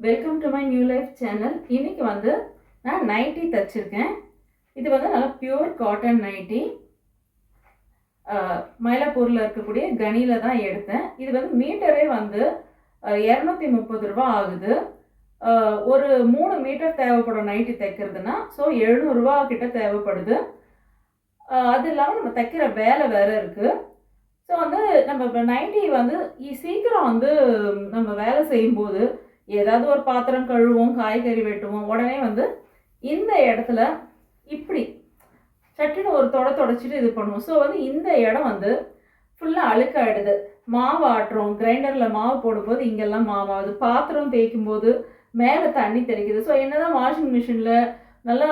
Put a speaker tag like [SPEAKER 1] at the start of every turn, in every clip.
[SPEAKER 1] Welcome to my new life channel. இன்னைக்கு வந்து நான் நைட்டி தச்சிருக்கேன். இது வந்து நல்லா பியூர் காட்டன் நைட்டி. மயிலாப்பூரில் இருக்கக்கூடிய கனியில தான் எடுத்தேன். இது வந்து மீட்டரே வந்து 230 ரூபா ஆகுது. ஒரு 3 மீட்டர் தேவைப்படும் நைட்டி தைக்கிறதுனா. ஸோ 700 ரூபா கிட்ட தேவைப்படுது. அது இல்லாமல் நம்ம தைக்கிற வேலை வேறு இருக்குது. ஸோ வந்து நம்ம நைட்டி வந்து சீக்கிரம் வந்து நம்ம வேலை செய்யும்போது ஏதாவது ஒரு பாத்திரம் கழுவோம், காய்கறி வெட்டுவோம், உடனே வந்து இந்த இடத்துல இப்படி சட்டுன்னு ஒரு தொடச்சிட்டு இது பண்ணுவோம். ஸோ வந்து இந்த இடம் வந்து ஃபுல்லாக அழுக்காயிடுது. மாவு ஆட்டுறோம், கிரைண்டரில் மாவு போடும்போது இங்கெல்லாம் மாவாகுது, பாத்திரம் தேய்க்கும் போது மேலே தண்ணி தெளிக்குது. ஸோ என்னதான் வாஷிங் மிஷினில் நல்லா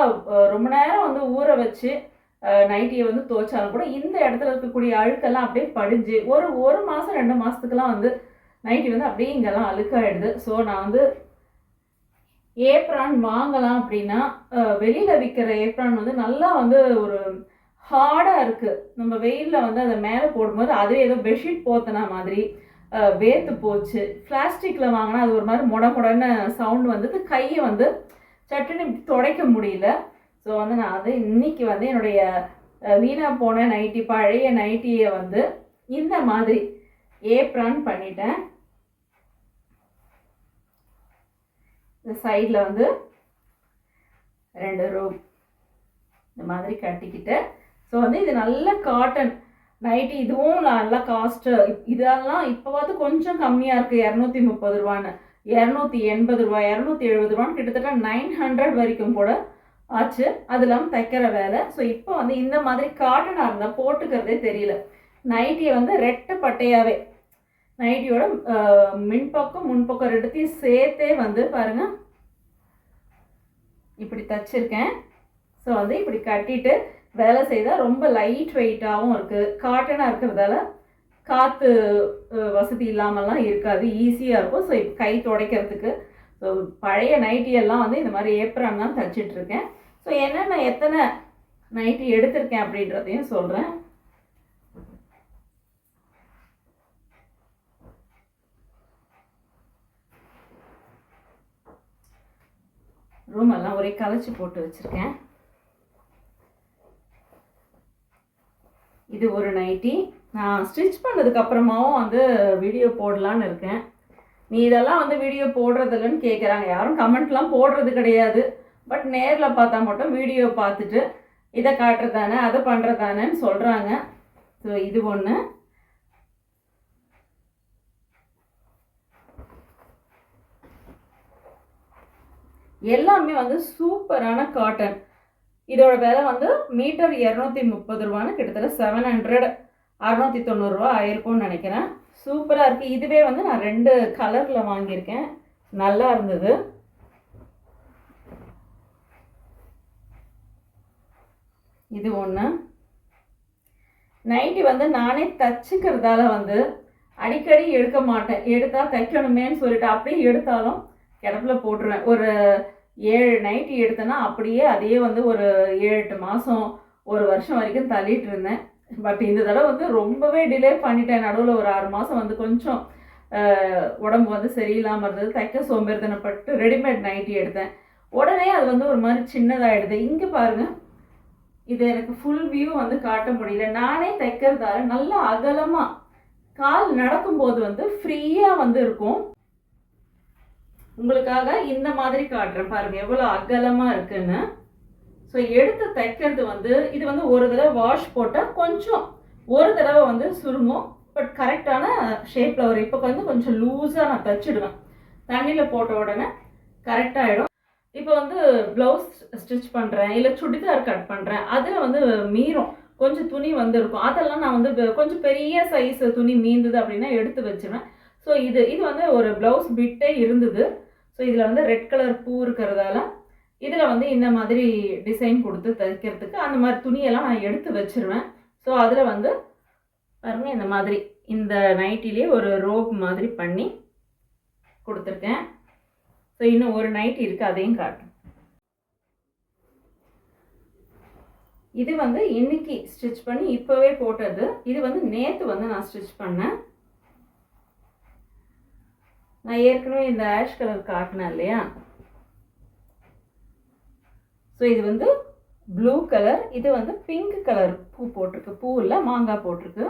[SPEAKER 1] ரொம்ப நேரம் வந்து ஊற வச்சு நைட்டியை வந்து துவைச்சாலும் கூட இந்த இடத்துல இருக்கக்கூடிய அழுக்கெல்லாம் அப்படியே படிஞ்சு ஒரு மாதம் 2 மாதத்துக்கெல்லாம் வந்து நைட்டி வந்து அப்படியே இங்கெல்லாம் அழுக்காயிடுது. ஸோ நான் வந்து ஏப்ரான் வாங்கலாம் அப்படின்னா வெளியில் விற்கிற ஏப்ரான் வந்து நல்லா வந்து ஒரு ஹார்டாக இருக்குது. நம்ம வெயிலில் வந்து அதை மேலே போடும்போது அதுவே ஏதோ பெட்ஷீட் போத்தின மாதிரி வேர்த்து போச்சு. பிளாஸ்டிக்கில் வாங்கினா அது ஒரு மாதிரி முடன்னு சவுண்டு வந்து கையை வந்து சட்டுன்னு துடைக்க முடியல. ஸோ வந்து நான் வந்து இன்னைக்கு வந்து என்னுடைய வீணாக போன நைட்டி, பழைய நைட்டியை வந்து இந்த மாதிரி ஏப்ரான் பண்ணிட்டேன். இந்த சைடில் வந்து 2 ரோ இந்த மாதிரி கட்டிக்கிட்டு. ஸோ வந்து இது நல்ல காட்டன் நைட்டி. இதுவும் நல்லா காஸ்ட்டு. இதெல்லாம் இப்போ பார்த்து கொஞ்சம் கம்மியாக இருக்குது, 230 ரூபான்னு, 280 ரூபா, 270 ரூபான்னு கிட்டத்தட்ட 900 வரைக்கும் கூட ஆச்சு. அது இல்லாமல் தைக்கிற வேலை. ஸோ இப்போ வந்து இந்த மாதிரி காட்டனாக இருந்தால் போட்டுக்கிறதே தெரியல. நைட்டியை வந்து ரெட்டை பட்டையாகவே நைட்டியோட மின்பக்கம் முன்பக்கம் ரெண்டுத்தையும் சேர்த்தே வந்து பாருங்கள் இப்படி தச்சிருக்கேன். ஸோ வந்து இப்படி கட்டிட்டு வேலை செய்தால் ரொம்ப லைட் வெயிட்டாகவும் இருக்குது. காட்டனாக இருக்கிறதால காற்று வசதி இல்லாமல்லாம் இருக்காது, ஈஸியாக இருக்கும். ஸோ இப்போ கை துடைக்கிறதுக்கு. ஸோ பழைய நைட்டியெல்லாம் வந்து இந்த மாதிரி ஏப்ரான் தான் தச்சிட்ருக்கேன். ஸோ என்னென்ன எத்தனை நைட்டி எடுத்திருக்கேன் அப்படின்றதையும் சொல்கிறேன். ரூம் எல்லாம் ஒரே கலைச்சி போட்டு வச்சுருக்கேன். இது ஒரு நைட்டி. நான் ஸ்டிச் பண்ணதுக்கப்புறமாவும் வந்து வீடியோ போடலான்னு இருக்கேன். நீ இதெல்லாம் வந்து வீடியோ போடுறதில்லன்னு கேட்குறாங்க. யாரும் கமெண்ட்லாம் போடுறது கிடையாது. பட் நேரில் பார்த்தா மட்டும் வீடியோ பார்த்துட்டு இதை காட்டுறதானே அதை பண்ணுறதானேன்னு சொல்கிறாங்க. ஸோ இது ஒன்று. எல்லாமே வந்து சூப்பரான காட்டன். இதோட விலை வந்து மீட்டர் 230 ரூபான்னு கிட்டத்தட்ட 700 690 ரூபா ஆயிருக்கும்னு நினைக்கிறேன். சூப்பராக இருக்குது. இதுவே வந்து நான் 2 கலரில் வாங்கியிருக்கேன், நல்லா இருந்தது. இது ஒன்று. நைட்டி வந்து நானே தச்சுக்கிறதால வந்து அடிக்கடி எடுக்க மாட்டேன். எடுத்தால் தைக்கணுமேன்னு சொல்லிட்டு அப்படியே எடுத்தாலும் கிடப்பில் போட்டுருவேன். ஒரு 7 நைட்டி எடுத்தேன்னா அப்படியே அதையே வந்து ஒரு 7-8 மாதம் 1 வருஷம் வரைக்கும் தள்ளிட்டு இருந்தேன். பட் இந்த தடவை வந்து ரொம்பவே டிலே பண்ணிட்டேன். நடுவில் ஒரு 6 மாதம் வந்து கொஞ்சம் உடம்பு வந்து சரியில்லாமல் இருந்தது. தைக்க சோம்பேறித்தனப்பட்டு ரெடிமேட் நைட்டி எடுத்தேன். உடனே அது வந்து ஒரு மாதிரி சின்னதாகிடுது. இங்கே பாருங்கள், இது எனக்கு ஃபுல் வியூ வந்து காட்ட முடியல. நானே தைக்கிறதால நல்லா அகலமாக கால் நடக்கும்போது வந்து ஃப்ரீயாக வந்து இருக்கும். உங்களுக்காக இந்த மாதிரி காட்டுறேன் பாருங்கள் எவ்வளோ அகலமாக இருக்குன்னு. ஸோ எடுத்து தைக்கிறது வந்து இது வந்து ஒரு தடவை வாஷ் போட்டால் கொஞ்சம் ஒரு தடவை வந்து சுருங்கும். பட் கரெக்டான ஷேப்பில் வரும். இப்போ வந்து கொஞ்சம் லூஸாக நான் தைச்சிடுவேன். தண்ணியில் போட்ட உடனே கரெக்டாகிடும். இப்போ வந்து ப்ளவுஸ் ஸ்டிச் பண்ணுறேன், இல்லை சுடிதார் கட் பண்ணுறேன், அதில் வந்து மீறும் கொஞ்சம் துணி வந்து இருக்கும். அதெல்லாம் நான் வந்து கொஞ்சம் பெரிய சைஸ் துணி மீந்தது அப்படின்னா எடுத்து வச்சுருவேன். ஸோ இது வந்து ஒரு ப்ளவுஸ் பிட்டே இருந்தது. ஸோ இதில் வந்து ரெட் கலர் பூ இருக்கிறதால இதில் வந்து இந்த மாதிரி டிசைன் கொடுத்து தைக்கிறதுக்கு அந்த மாதிரி துணியெல்லாம் நான் எடுத்து வச்சுருவேன். ஸோ அதில் வந்து பாருங்கள் இந்த மாதிரி இந்த நைட்டிலே ஒரு ரோப் மாதிரி பண்ணி கொடுத்துருக்கேன். ஸோ இன்னும் ஒரு நைட்டி இருக்குது, அதையும் காட்டும். இது வந்து இன்னைக்கு ஸ்டிச் பண்ணி இப்போவே போட்டது. இது வந்து நேற்று வந்து நான் ஸ்டிச் பண்ணேன். நான் ஏற்கனவே இந்த ஆஷ் கலர் காட்டினேன் இல்லையா. ஸோ இது வந்து ப்ளூ கலர், இது வந்து பிங்க் கலர் பூ போட்டிருக்கு, பூ இல்லை மாங்காய் போட்டிருக்கு.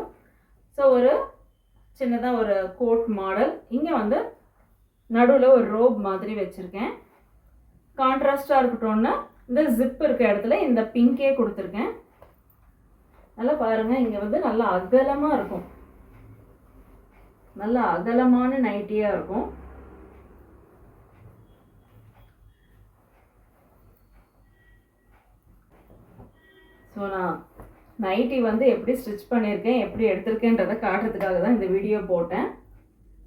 [SPEAKER 1] ஸோ ஒரு சின்னதாக ஒரு கோட் மாடல், இங்கே வந்து நடுவில் ஒரு ரோப் மாதிரி வச்சுருக்கேன். கான்ட்ராஸ்டாக இருக்கட்டும்னு இந்த ஜிப் இருக்க இடத்துல இந்த பிங்கே கொடுத்துருக்கேன். நல்லா பாருங்கள், இங்கே வந்து நல்லா அகலமாக இருக்கும், நல்லா அகலமான நைட்டியாக இருக்கும். ஸோ நான் நைட்டி வந்து எப்படி ஸ்டிச் பண்ணியிருக்கேன், எப்படி எடுத்திருக்கேன்றதை காட்டுறதுக்காக தான் இந்த வீடியோ போட்டேன்.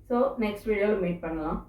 [SPEAKER 1] ஸோ நெக்ஸ்ட் வீடியோவில் மீட் பண்ணலாம்.